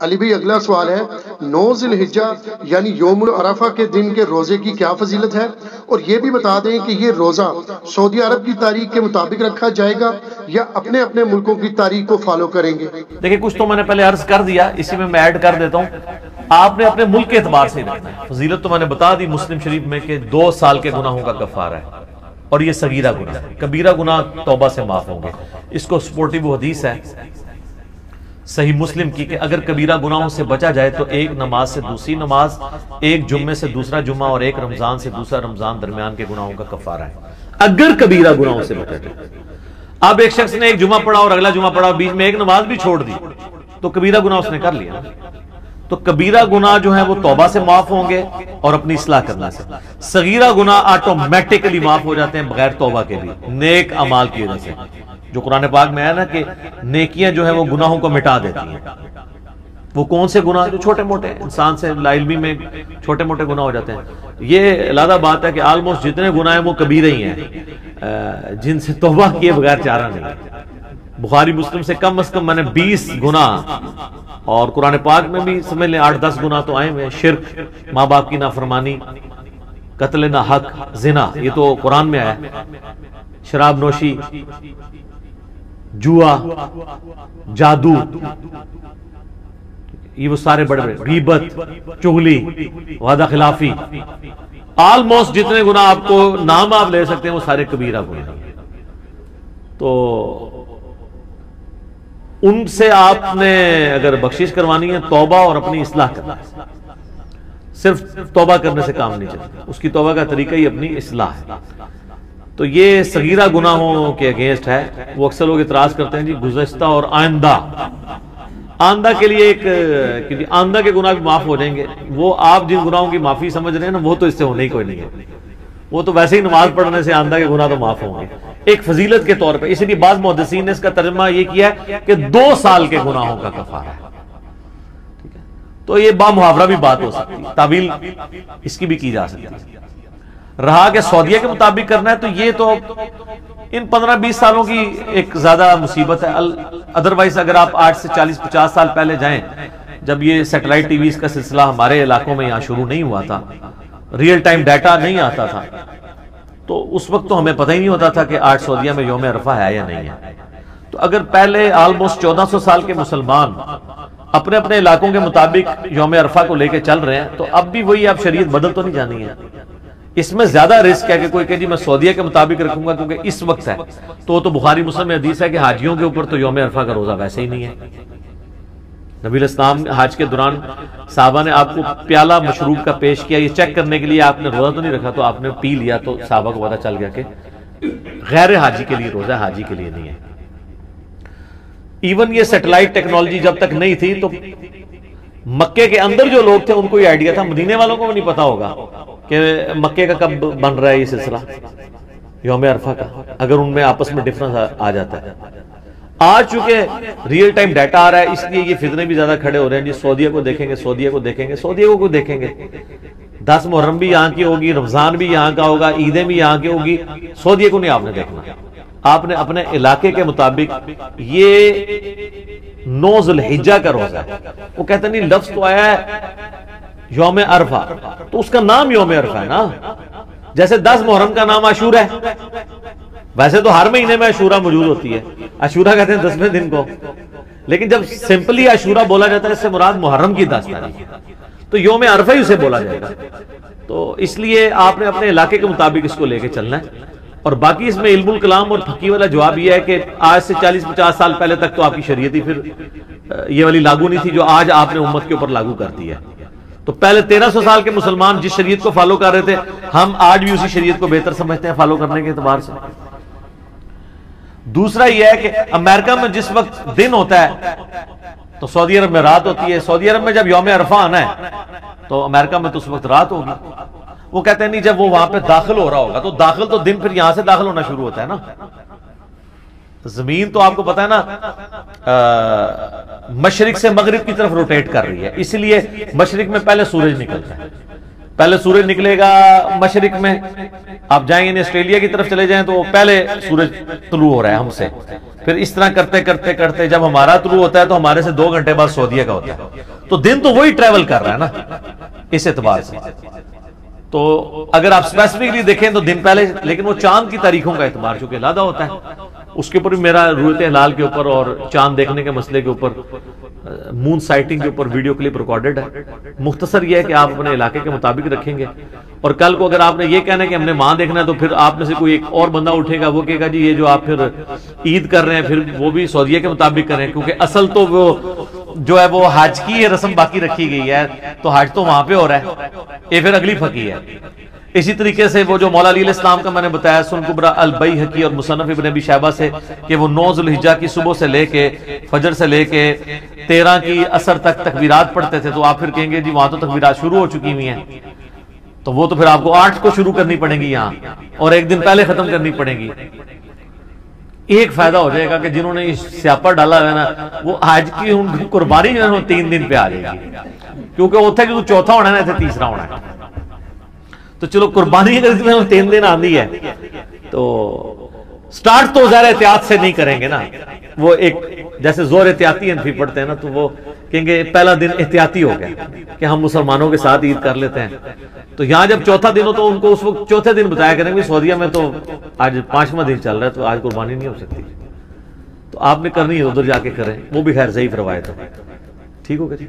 علی بھائی اگلا سوال ہے، 9 ذی الحجہ یعنی یوم العرفہ کے دن کے روزے کی کیا فضیلت ہے، اور یہ بھی بتا دیں کہ یہ روزہ سعودی عرب کی تاریخ کے مطابق رکھا جائے گا یا اپنے اپنے ملکوں کی تاریخ کو فالو کریں گے؟ دیکھیں کچھ تو میں نے پہلے عرض کر دیا، اسی میں ایڈ کر دیتا ہوں۔ آپ نے اپنے ملک کے اعتبار سے رکھنا ہے۔ فضیلت تو میں نے بتا دی مسلم شریف میں کہ 2 سال کے گناہوں کا کفارہ ہے، اور یہ صغیرہ گناہ ہے، کبیرہ گناہ توبہ سے معاف ہوں گے۔ اس کو سپورٹیو حدیث ہے صحیح مسلم کی کہ اگر کبیرہ گناہوں سے بچا جائے تو ایک نماز سے دوسری نماز، ایک جمعے سے دوسرا جمعہ، اور ایک رمضان سے دوسرا رمضان درمیان کے گناہوں کا کفارہ ہے، اگر کبیرہ گناہوں سے بچا جائے۔ اب ایک شخص نے ایک جمعہ پڑھا اور اگلا جمعہ پڑھا، بیچ میں ایک نماز بھی چھوڑ دی، تو کبیرہ گناہ اس نے کر لیا۔ تو کبیرہ گناہ جو ہیں وہ توبہ سے معاف ہوں گے اور اپنی اصلاح کرنا سے۔ صغیرہ گناہ آٹومیٹکلی معاف ہو جاتے ہیں بغیر توبہ کے بھی، نیک اعمال کی وجہ سے، جو قرآن پاک میں ہے نا کہ نیکیاں جو ہیں وہ گناہوں کو مٹا دیتی ہیں۔ وہ کون سے گناہ جو چھوٹے موٹے انسان سے لا علمی میں چھوٹے موٹے گناہ ہو جاتے ہیں، یہ علیحدہ بات ہے کہ آلموسٹ جتنے گناہ ہیں وہ کبیرہ ہی ہیں جن سے توبہ کیے بغیر چارہ نہیں۔ بخاری مسلم سے کم از کم میں نے 20 گناہ، اور قرآن پاک میں بھی سمجھ لیں 8-10 گناہ تو آئے ہوئے، شرک، ماں باپ کی نافرمانی، قتل نہ حق، زنا، یہ تو قرآن میں آیا، شراب نوشی، جوا، جادو، یہ وہ سارے بڑے بڑے، غیبت، چغلی، وعدہ خلافی، آلموسٹ جتنے گناہ آپ کو نام آپ لے سکتے ہیں وہ سارے کبیرہ گناہ ہیں۔ تو ان سے آپ نے اگر بخشش کروانی ہے توبہ اور اپنی اصلاح کرنا ہے، صرف توبہ کرنے سے کام نہیں چلتا، اس کی توبہ کا طریقہ ہی اپنی اصلاح ہے۔ تو یہ صغیرہ گناہوں کے اگینسٹ ہے۔ وہ اکثر لوگ اعتراض کرتے ہیں جی گزشتہ اور آئندہ، آئندہ کے لیے ایک کہ آئندہ کے گناہ بھی معاف ہو جائیں گے، وہ آپ جن گناہوں کی معافی سمجھ رہے ہیں نا وہ تو اس سے ہونے ہی کوئی نہیں ہے، وہ تو ویسے ہی نماز پڑھنے سے آئندہ کے گناہ تو معاف ہوں گے ایک فضیلت کے طور پہ۔ اسی لیے بعض محدثین نے اس کا ترجمہ یہ کیا ہے کہ 2 سال کے گناہوں کا کفارہ ہے۔ تو یہ بامحاورہ بھی بات ہو سکتی ہے، تعویل اس کی بھی کی جا سکتی ہے۔ رہا کہ سعودیہ کے مطابق کرنا ہے تو یہ تو ان 15-20 سالوں کی ایک زیادہ مصیبت ہے۔ ادروائز اگر آپ 8 سے 40-50 سال پہلے جائیں، جب یہ سیٹلائٹ ٹی ویز کا سلسلہ ہمارے علاقوں میں یہاں شروع نہیں ہوا تھا، ریئل ٹائم ڈیٹا نہیں آتا تھا، تو اس وقت تو ہمیں پتہ ہی نہیں ہوتا تھا کہ آج سعودیہ میں یوم عرفہ ہے یا نہیں ہے۔ تو اگر پہلے آلموسٹ 1400 سال کے مسلمان اپنے اپنے علاقوں کے مطابق یوم عرفہ کو لے کے چل رہے ہیں، تو اب بھی وہی اب شریعت بدل تو نہیں جانی ہے۔ اس میں زیادہ رسک ہے کہ کوئی کہ جی میں سعودیہ کے مطابق رکھوں گا کیونکہ اس وقت ہے، تو بخاری مسلم میں حدیث ہے کہ حاجیوں کے اوپر تو یوم عرفہ کا روزہ ویسے ہی نہیں ہے۔ نبی الاسلام حج کے دوران صحابہ نے آپ کو پیالہ مشروب کا پیش کیا، یہ چیک کرنے کے لیے آپ نے روزہ تو نہیں رکھا، تو آپ نے پی لیا، تو صحابہ کو پتہ چل گیا کہ غیر حاجی کے لیے روزہ، حاجی کے لیے نہیں ہے۔ ایون یہ سیٹلائٹ ٹیکنالوجی جب تک نہیں تھی تو مکے کے اندر جو لوگ تھے ان کو یہ آئیڈیا تھا، مدینے والوں کو بھی نہیں پتا ہوگا کہ مکے کا کب بن رہا ہے یہ سلسلہ یوم عرفہ کا، اگر ان میں آپس میں ڈفرنس آ جاتا ہے۔ آج چونکہ ریئل ٹائم ڈیٹا آ رہا ہے، اس لیے یہ فتنے بھی زیادہ کھڑے ہو رہے ہیں جی سعودیہ کو دیکھیں گے، سعودیہ کو دیکھیں گے، سعودیہ کو دیکھیں گے، 10 محرم بھی یہاں کی ہوگی، رمضان بھی یہاں کا ہوگا، عیدیں بھی یہاں کی ہوگی، سعودیہ کو نہیں آپ نے دیکھنا۔ آپ نے اپنے علاقے کے مطابق یہ 9 ذی الحجہ کا روزہ ہے، وہ کہتے نہیں لفظ تو آیا ہے یوم عرفہ، تو اس کا نام یوم عرفہ ہے نا، جیسے 10 محرم کا نام عاشورہ ہے، ویسے تو ہر مہینے میں عاشورہ موجود ہوتی ہے، عاشورہ کہتے ہیں 10ویں دن کو، لیکن جب سمپلی عاشورہ بولا جاتا ہے اس سے مراد محرم کی 10 تاریخ، تو یوم عرفہ ہی اسے بولا جائے گا۔ تو اس لیے آپ نے اپنے علاقے کے مطابق اس کو لے کے چلنا ہے۔ اور باقی اس میں علم الکلام اور فقہ والا جواب یہ ہے کہ آج سے 40-50 سال پہلے تک تو آپ کی شریعت ہی پھر یہ والی لاگو نہیں تھی جو آج آپ نے امت کے اوپر لاگو کر دی ہے۔ تو پہلے 1300 سال کے مسلمان جس شریعت کو فالو کر رہے تھے، ہم آج بھی اسی شریعت کو بہتر سمجھتے ہیں فالو کرنے کے اعتبار سے۔ دوسرا یہ ہے کہ امریکہ میں جس وقت دن ہوتا ہے تو سعودی عرب میں رات ہوتی ہے، سعودی عرب میں جب یوم عرفہ آنا ہے تو امریکہ میں تو اس وقت رات ہوگی۔ وہ کہتے ہیں نہیں جب وہ وہاں پہ داخل ہو رہا ہوگا تو داخل تو دن پھر یہاں سے داخل ہونا شروع ہوتا ہے نا۔ زمین تو آپ کو پتا ہے نا مشرق سے مغرب کی طرف روٹیٹ کر رہی ہے، اس لیے مشرق میں پہلے سورج نکلتا ہے، پہلے سورج نکلے گا مشرق میں۔ آپ جائیں گے آسٹریلیا کی طرف چلے جائیں تو پہلے سورج طلوع ہو رہا ہے ہم سے، پھر اس طرح کرتے کرتے کرتے جب ہمارا طلوع ہوتا ہے تو ہمارے سے 2 گھنٹے بعد سعودیہ کا ہوتا ہے، تو دن تو وہی ٹریول کر رہا ہے نا اس اعتبار سے. تو اگر آپ اسپیسیفکلی دیکھیں تو دن پہلے، لیکن وہ چاند کی تاریخوں کا اعتبار چونکہ علیحدہ ہوتا ہے، اس کے اوپر بھی میرا رؤیت ہلال کے اوپر اور چاند دیکھنے کے مسئلے کے اوپر، مون سائٹنگ کے اوپر ویڈیو کلپ ریکارڈڈ ہے. مختصر یہ ہے کہ آپ اپنے علاقے کے مطابق رکھیں گے، اور کل کو اگر آپ نے یہ کہنا ہے کہ ہم نے ماہ دیکھنا ہے تو پھر آپ میں سے کوئی ایک اور بندہ اٹھے گا، وہ کہے گا جی یہ جو آپ پھر عید کر رہے ہیں پھر وہ بھی سعودیہ کے مطابق کریں، کیونکہ اصل تو وہ جو ہے وہ حج کی یہ رسم باقی رکھی گئی ہے، تو حج تو وہاں پہ ہو رہا ہے، یہ پھر اگلی فقی ہے. اسی طریقے سے وہ جو مولا علی علیہ السلام کا میں نے بتایا سن کبرا البیہقی اور مصنف ابن ابی شیبہ سے کہ وہ 9 ذو الحجہ کی صبح سے لے کے فجر سے لے کے 13 کی عصر تک تکبیرات پڑھتے تھے، تو آپ پھر کہیں گے جی وہاں تو تکبیرات شروع ہو چکی ہوئی ہیں، تو وہ تو پھر آپ کو 8 کو شروع کرنی پڑیں گی یہاں اور ایک دن پہلے ختم کرنی پڑیں گی. ایک فائدہ ہو جائے گا کہ جنہوں نے سیاپا ڈالا ہے نا وہ آج کی قربانی جو ہے وہ 3 دن پہ آ جائے گی، کیونکہ اتنے کہ چوتھا ہونا ہے نا اتنے تیسرا ہونا ہے. تو چلو قربانی اگر 3 دن آندی ہے تو سٹارٹ تو ظاہر احتیاط سے نہیں کریں گے نا، وہ ایک جیسے زور احتیاطی انفی پڑھتے ہیں نا تو وہ کہیں گے پہلا دن احتیاطی ہو گیا کہ ہم مسلمانوں کے ساتھ عید کر لیتے ہیں. تو یہاں جب چوتھا دن ہو تو ان کو اس وقت چوتھے دن بتایا کریں گے سعودیہ میں تو آج 5واں دن چل رہا ہے تو آج قربانی نہیں ہو سکتی، تو آپ نے کرنی ہے ادھر جا کے کریں، وہ بھی خیر ضعیف روایت ہے. ٹھیک ہوگا جی.